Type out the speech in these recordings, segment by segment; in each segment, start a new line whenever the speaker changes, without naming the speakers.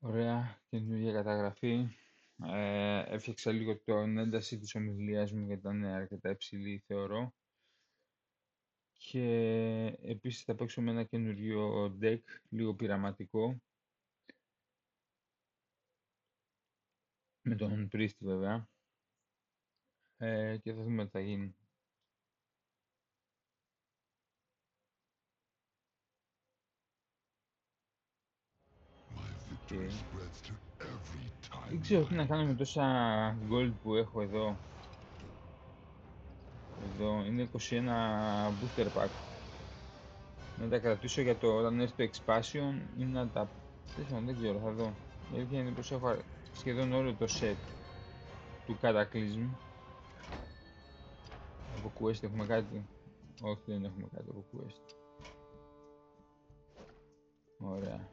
Ωραία, καινούργια καταγραφή. Έφτιαξα λίγο την ένταση της ομιλίας μου γιατί ήταν αρκετά υψηλή, θεωρώ. Και επίσης θα παίξω με ένα καινούριο deck, λίγο πειραματικό, με τον Priest βέβαια. Και θα δούμε τι θα γίνει. Okay. Δεν ξέρω τι να κάνω με τόσα gold που έχω εδώ. Εδώ είναι 21 booster pack. Να τα κρατήσω για το όταν έρθει το expansion ή να τα... Δεν ξέρω, θα δω. Η αλήθεια είναι πως έχω σχεδόν όλο το set του Cataclysm. Από quest έχουμε κάτι? Όχι, δεν έχουμε κάτι από quest. Ωραία.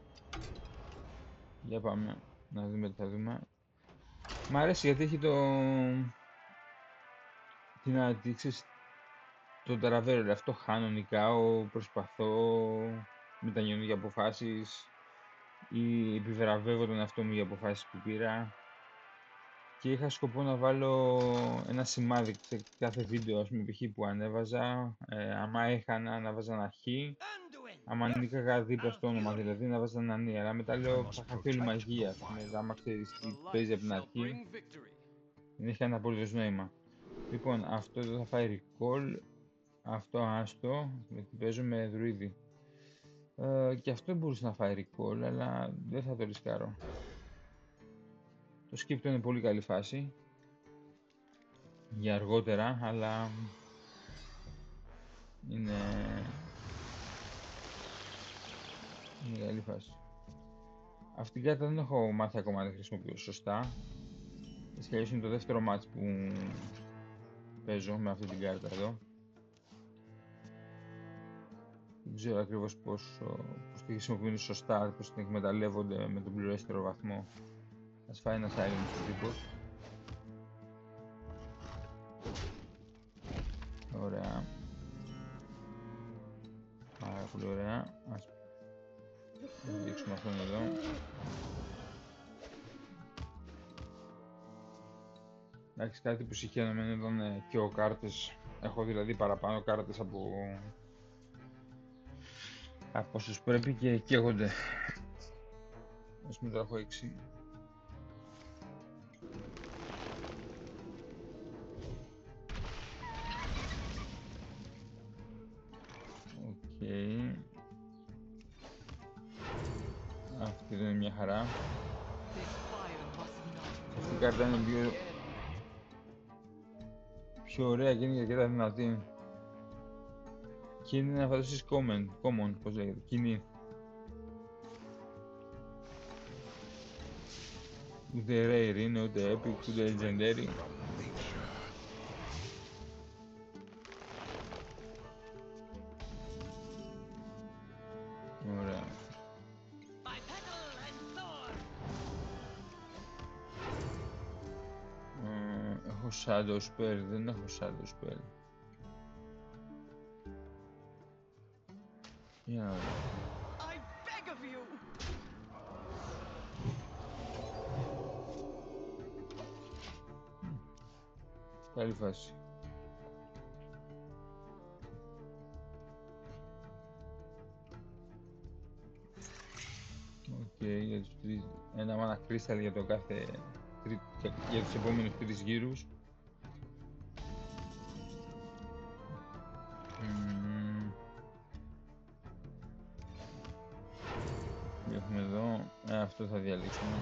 Για πάμε να δούμε τι θα δούμε. Μ' αρέσει γιατί έχει την αναπτύξεις τον Τραβέρελ. Αυτό χάνω, νικάω, προσπαθώ, μετανιώνω για αποφάσεις ή επιβραβεύω τον εαυτό μου για αποφάσεις που πήρα. Και είχα σκοπό να βάλω ένα σημάδι σε κάθε βίντεο, ας πούμε, π.χ. που ανέβαζα. Άμα έχανα, να βάζα ένα χ. Άμα νίκαγα δίπλα στο όνομα, δηλαδή να βάζα ένα νι. Αλλά μετά λέω θα χαθεί όλη η μαγεία, ας πούμε. Άμα ξέρεις τι παίζει από την αρχή, δεν έχει κανένα απολύτως νόημα. Λοιπόν, αυτό εδώ θα φάει recall. Αυτό άστο, γιατί παίζω με δρουίδι. Και αυτό μπορούσε να φάει recall, αλλά δεν θα το ρισκάρω. Το skip είναι πολύ καλή φάση για αργότερα, αλλά είναι καλή φάση. Αυτή την κάρτα δεν έχω μάθει ακόμα να τη χρησιμοποιώ σωστά. Έτσι είναι το δεύτερο match που παίζω με αυτή την κάρτα εδώ. Δεν ξέρω ακριβώς πώς τη χρησιμοποιούν σωστά, πώς την εκμεταλλεύονται με τον πληρέστερο βαθμό. Ας φάει ένα silence ο τύπος. Ωραία. Πάρα πολύ ωραία. Ας δείξουμε αυτόν εδώ. Εντάξει, κάτι που συγχαίρομαι ήταν και ο κάρτες. Έχω δηλαδή παραπάνω κάρτες από όσους πρέπει και καίγονται. Ας πούμε τώρα έχω 6. Οκ. Αυτή δεν είναι μια χαρά. Αυτή η κάρτα είναι πιο ωραία και είναι και αρκετά δυνατή. Και είναι να φανταστείς common, πώς λέγεται, κοινή. Ούτε rare είναι, ούτε epic, ούτε legendary. Ωραία. Έχω shadow spell, δεν έχω shadow spell. Για να δω. Καλή φάση. Για τους ένα mana crystal για το κάθε για τους επόμενους 3 γύρους. Έχουμε εδώ, αυτό θα διαλύσουμε.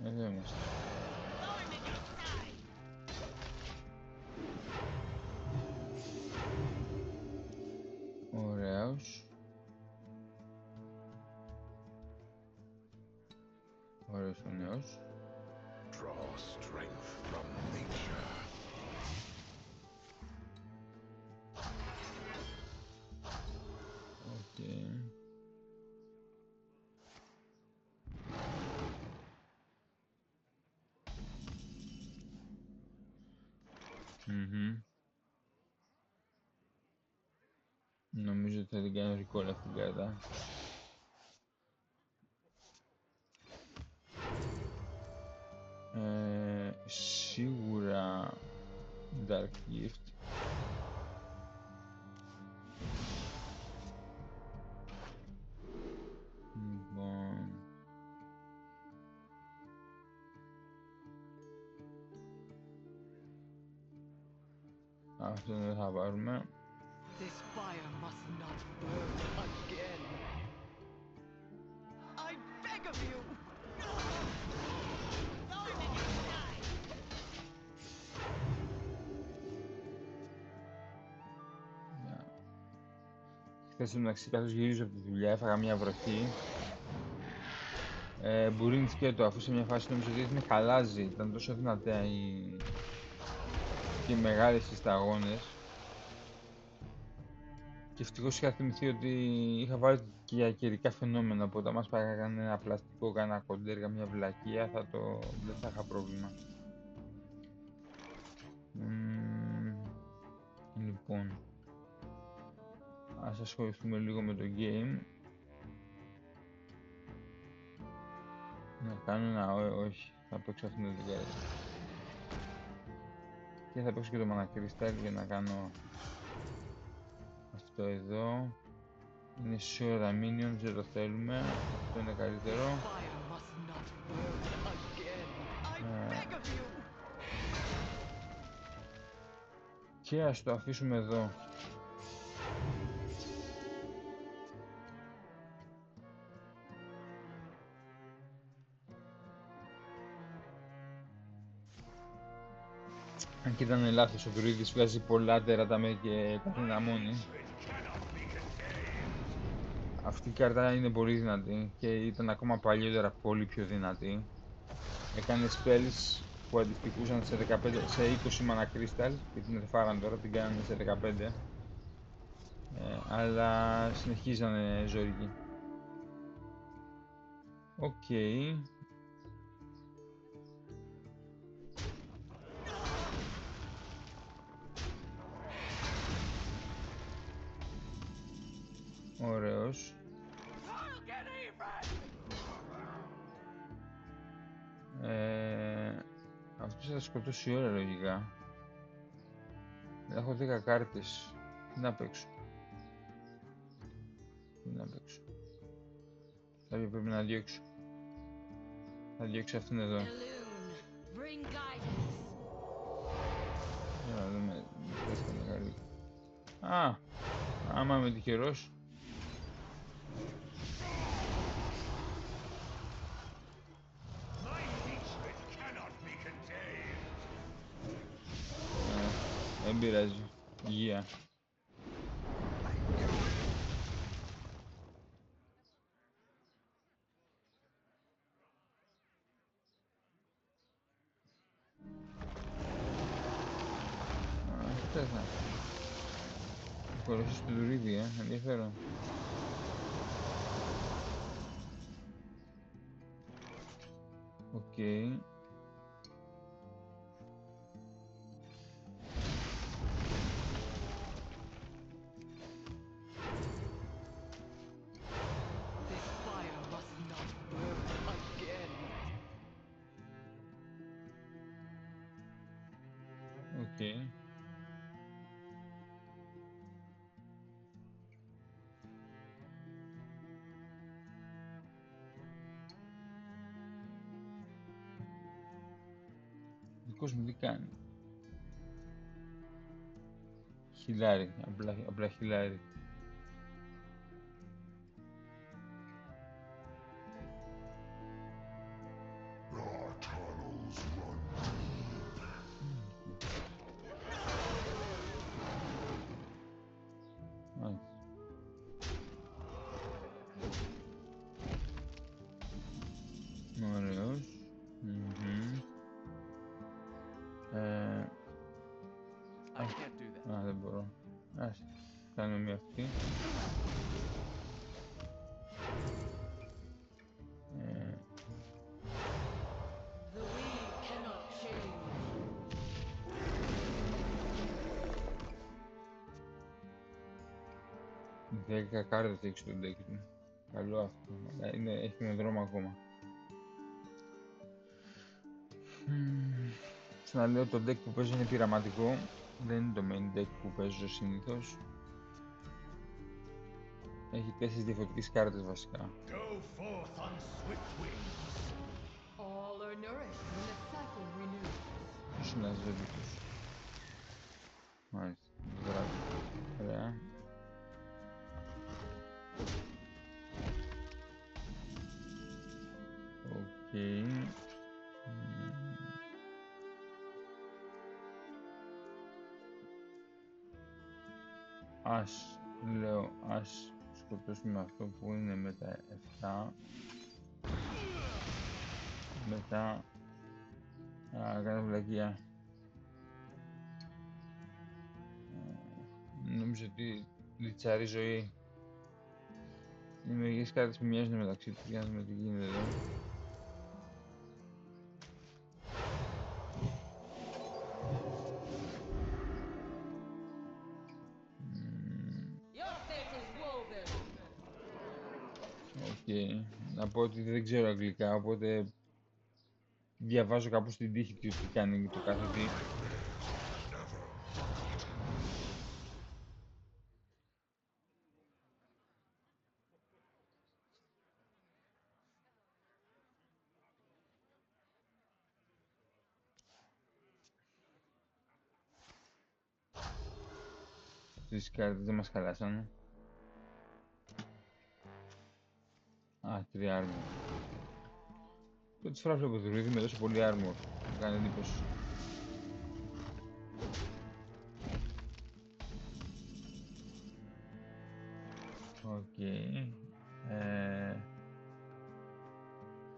Εδώ είμαστε. Ωραίος. Ωραίος ο νέος. Οκ. Νομίζω ότι θα την κάνω recall αυτήν την κάρτα. Σίγουρα Dark Gift. Λοιπόν, αυτό δεν θα πάρουμε.
This fire must not burn again. I beg of you.
Χθες μεταξύ καθώς γυρίζω από τη δουλειά έφαγα μια βροχή. Μπουρίνι σκέτο, αφού σε μια φάση νόμιζα ότι έδινε χαλάζι. Ήταν τόσο δυνατά και μεγάλες οι σταγόνες. Και ευτυχώς είχα θυμηθεί ότι είχα βάλει και για καιρικά φαινόμενα, οπότε άμα σπάγανε ένα πλαστικό, κάνα κοντέρ, καμία βλακεία, δεν θα είχα πρόβλημα. Λοιπόν, ας ασχοληθούμε λίγο με το game. Να κάνω ένα όχι, θα παίξω αυτήν την κάρτα. Και θα παίξω και το Mana Crystal για να κάνω αυτό εδώ. Είναι σίγουρα minions, δεν το θέλουμε. Αυτό είναι καλύτερο. Και ας το αφήσουμε εδώ. Αν και ήταν λάθος, ο Druidis βγάζει πολλά τεράτα και τα δυναμώνει. Αυτή η κάρτα είναι πολύ δυνατή και ήταν ακόμα παλιότερα πολύ πιο δυνατή. Έκανε spells που αντιστοιχούσαν σε 20 Mana Crystal και την ερφάραν τώρα, την κάνανε σε 15. Αλλά συνεχίζανε ζώρικοι. Οκ. Ωραίος. Αυτός θα σκοτώσει ώρα λογικά. Έχω 10 κάρτες. Τι να παίξω. Κάποια πρέπει να διώξω. Θα διώξω αυτήν εδώ. Για να δούμε. Δεν θα είναι καλή. Άμα είμαι τυχερός. Δεν πειράζει. Υγεία. Φτάσαμε. Κορώσεις του Δουρίδη, ενδιαφέρον. Οκ. Οκ. Δικός μου τι κάνει. Χιλάρι, απλά χιλάρι. Ωραίος. Δεν μπορώ. Ας κάνω μια αυτή. 10 κάρτες έχει στο deck του. Καλό αυτό. Αλλά έχει δρόμο ακόμα. Ξαναλέω, το deck που παίζω είναι πειραματικό. Δεν είναι το main deck που παίζω συνήθως. Έχει 4 διαφορετικές κάρτες βασικά.
Go forth on swift wings.
All are nourished when the cycle renews.
Ποιος είναι αζέλικος. Μάλιστα. Δράκο. Ωραία. Οκ. Ας σκοτώσουμε αυτό που είναι με τα 7. Μετά κάνω βλακεία. Νομίζω ότι λιτσάρει ζωή. Οι μερικές κάρτες που μοιάζουν μεταξύ τους, για να δούμε τι γίνεται εδώ.
Your fate is woven.
Οκ. Να πω ότι δεν ξέρω αγγλικά, οπότε διαβάζω κάπου στην τύχη του τι κάνει το κάθε τι. Τις κάρτες δεν μας χαλάσανε. Α, 3 armor. Πρώτη φορά βλέπω druid με τόσο πολύ armor. Μου κάνει εντύπωση. Οκ.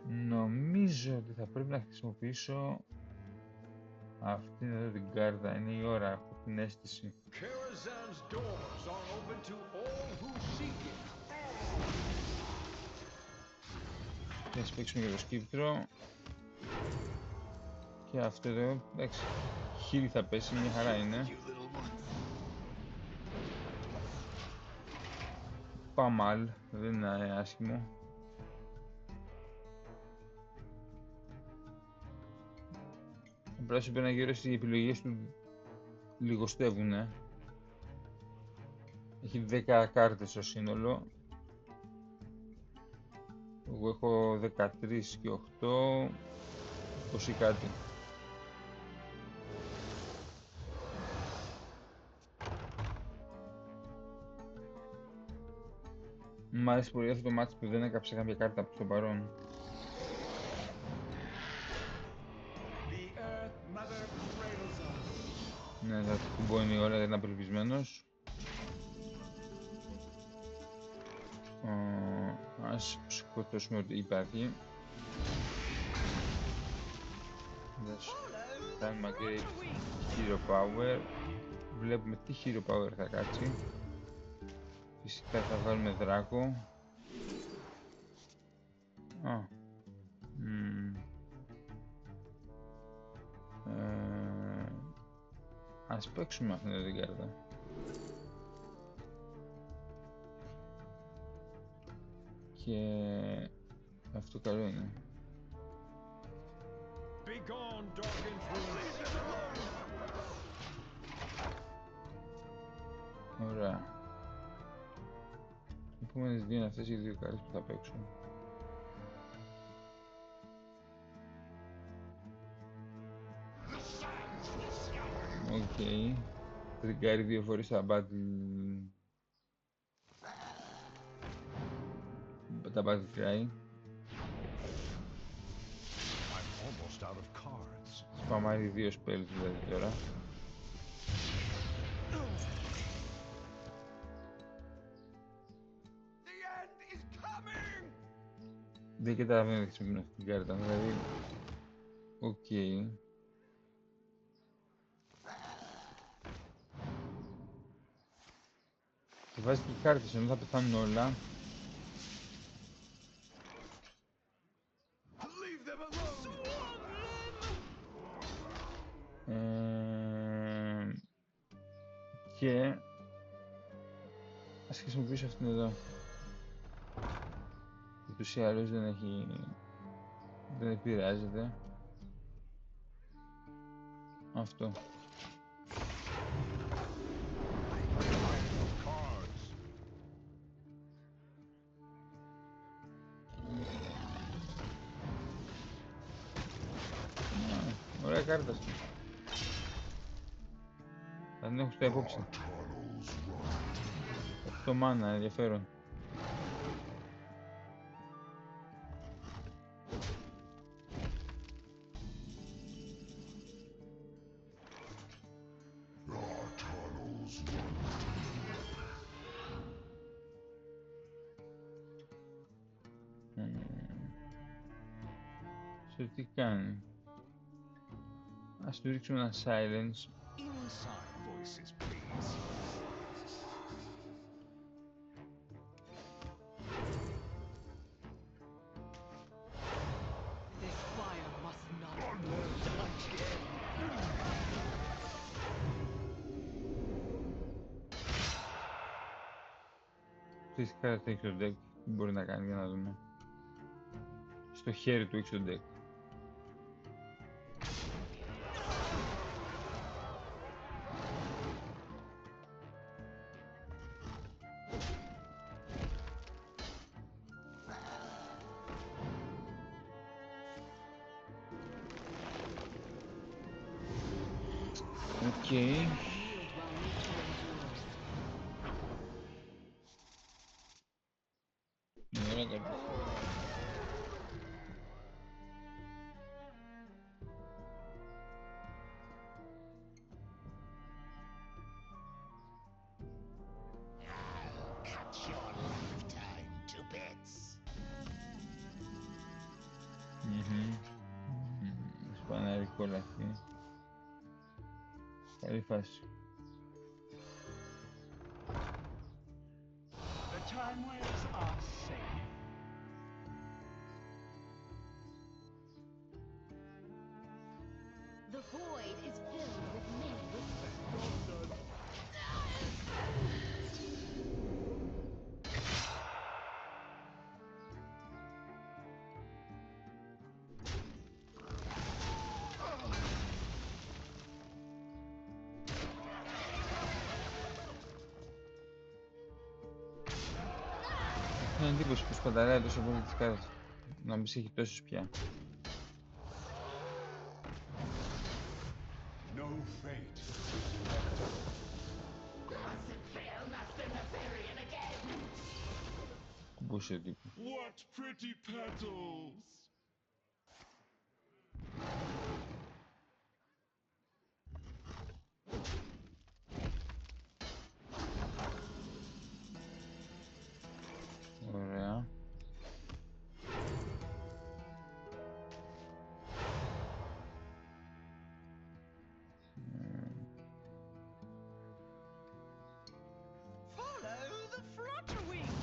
Νομίζω ότι θα πρέπει να χρησιμοποιήσω αυτήν εδώ την κάρτα. Είναι η ώρα, έχω την αίσθηση.
Karazhan's doors are open to all who seek it.
Και ας παίξουμε για το σκύπτρο. Και αυτό εδώ, εντάξει, χείλη θα πέσει, μια χαρά είναι. Παμάλ, δεν είναι άσχημο. Ο πράσινος πρέπει να γύρω οι επιλογές του λιγοστεύουνε. Έχει 10 κάρτες στο σύνολο. Εγώ έχω 13 και 8, 20 κάτι. Μ' άρεσε πολύ αυτό το μάτι που δεν έκαψε κάποια κάρτα από το παρόν.
The Earth Mother cradles us.
Ναι, θα την πω, είναι η ώρα, είναι απελπισμένος. Ας σκοτώσουμε ό,τι υπάρχει. Κάνουμε upgrade Hero Power. Βλέπουμε τι Hero Power θα κάτσει. Φυσικά θα βάλουμε δράκο. Ας παίξουμε αυτήν εδώ την κάρτα. Και αυτό καλό είναι.
Begone, dark influence.
Ωραία. Οι επόμενες δύο είναι αυτές οι δύο κάρτες που θα παίξουν. Οκ. Τριγκάρει δύο φορές τα battle cry.
I'm almost out of cards.
Σπαμάρει δύο spells δηλαδή τώρα.
The end is coming.
Δεν καταλαβαίνω να χρησιμοποιούν αυτή την κάρτα, δηλαδή. Οκ. Και βάζει και κάρτες ενώ θα πεθάνουν όλα.
Leave them alone.
Και ας χρησιμοποιήσω Αυτή είναι εδώ. Ούτως ή άλλως δεν επηρεάζεται. Αυτό.
Cards.
Ωραία κάρτα αυτή. Θα την έχω στα υπόψη. 8 μάνα, ενδιαφέρον. Σε τι κάνει. Ας του ρίξουμε ένα silence.
Inside voices, please.
This fire must not burn again.
Τι κάρτα έχει το deck, τι μπορεί να κάνει για να δούμε. Στο χέρι του έχει το deck. Οκ.
Yield while nature endures.
Είναι ωραία κάρτα.
Cut your lifetime to bits.
Σπανάρικο λαθί. Καλή φάση.
The time waves are safe.
The void is filled with many whispers.
Έχω την εντύπωση πως πανταράει τόσο πολύ τις κάρτες. Να μπεις έχει τόσες πια.
No fate.
Κουμπούσε ο τύπος.
What pretty petals!
Ωραία.
Follow the flutterwings.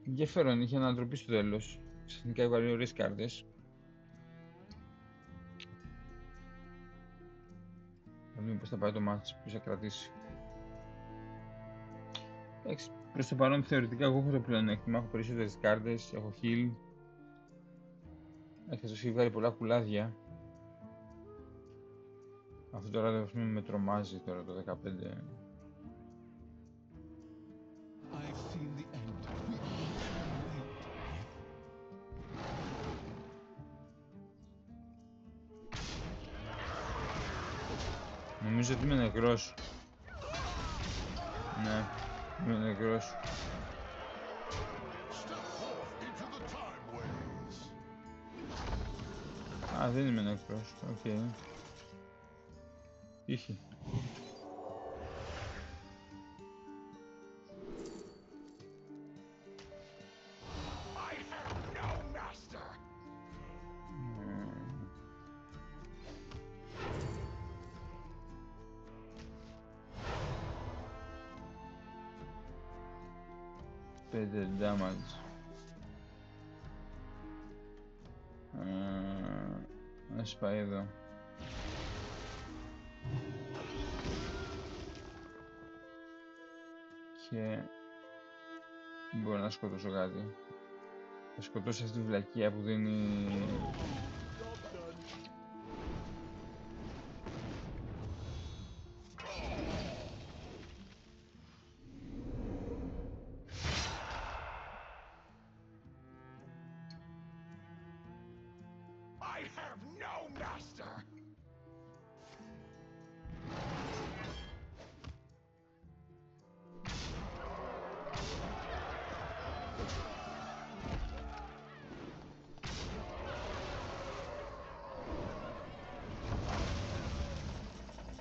Ενδιαφέρον, είχε ανατροπή στο τέλος. Ξαφνικά έβαλε ωραίες κάρτες. Θα δούμε πώς θα πάει το μάτς, πώς θα κρατήσει. Εντάξει, προς το παρόν θεωρητικά εγώ έχω το πλεονέκτημα, έχω περισσότερες κάρτες, έχω heal. Έχασος έχει βγάλει πολλά κουλάδια. Αυτό τώρα ας πούμε με τρομάζει τώρα το 15.
I've seen the end. We
Νομίζω ότι είμαι νεκρός. Ναι, είμαι νεκρός.
step forth into the time waves.
Α, δεν είμαι νεκρός, οκ. Τύχη.
I have
Added damage. Ας πάει εδώ. Και μπορώ να σκοτώσω κάτι. Θα σκοτώσω αυτή τη βλακεία που δίνει...
I have no master!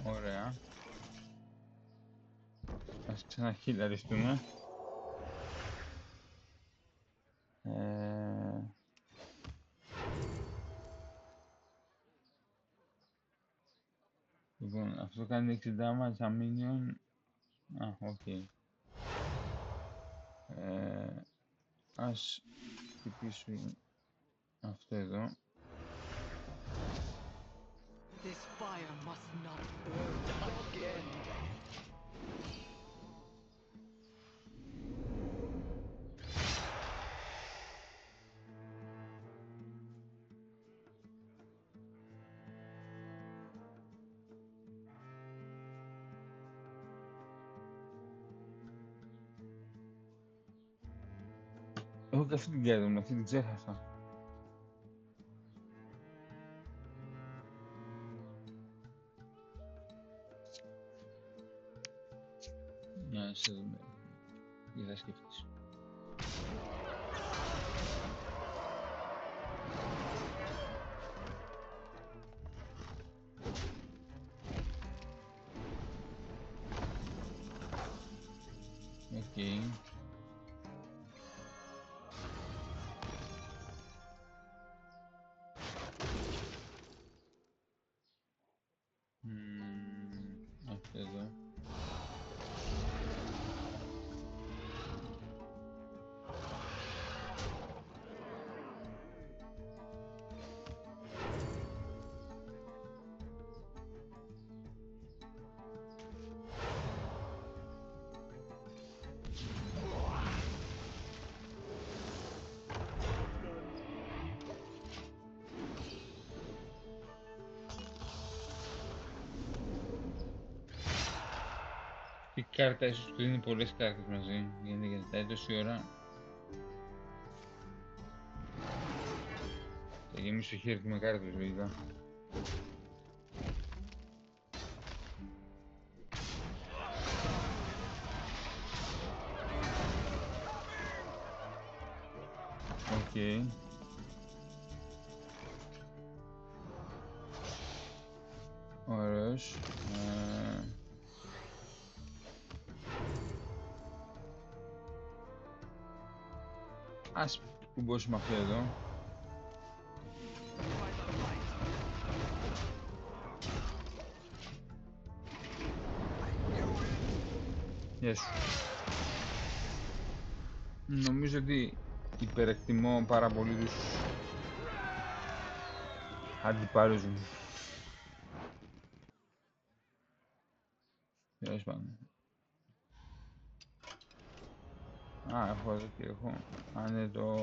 Ωραία. Ας ξαναχειλαριστούμε. Λοιπόν, αυτό κάνει 6 damage σαν minion. Οκ. Ας χτυπήσουμε αυτό εδώ.
This fire must not burn again.
Έχω και αυτή την κάρτα μου, αυτή την ξέχασα. Να σε δούμε. Τι θα σκεφτείς. Οκ. Αυτό εδώ. Η κάρτα ίσως του δίνει πολλές κάρτες μαζί, γιατί ζητάει τόση ώρα. Θα γεμίσω το χέρι του με κάρτες λογικά. Οκ. Ωραίος. Ας κουμπώσουμε αυτό εδώ. Γεια σου. Νομίζω ότι υπερεκτιμώ πάρα πολύ τους αντιπάλους μου. Τέλος πάντων. Έχω εδώ τι έχω. Είναι το...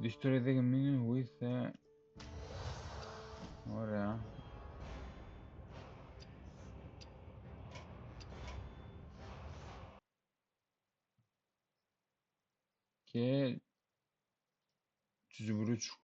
Destroy the minion with... Ωραία. Και τους βρούτσου.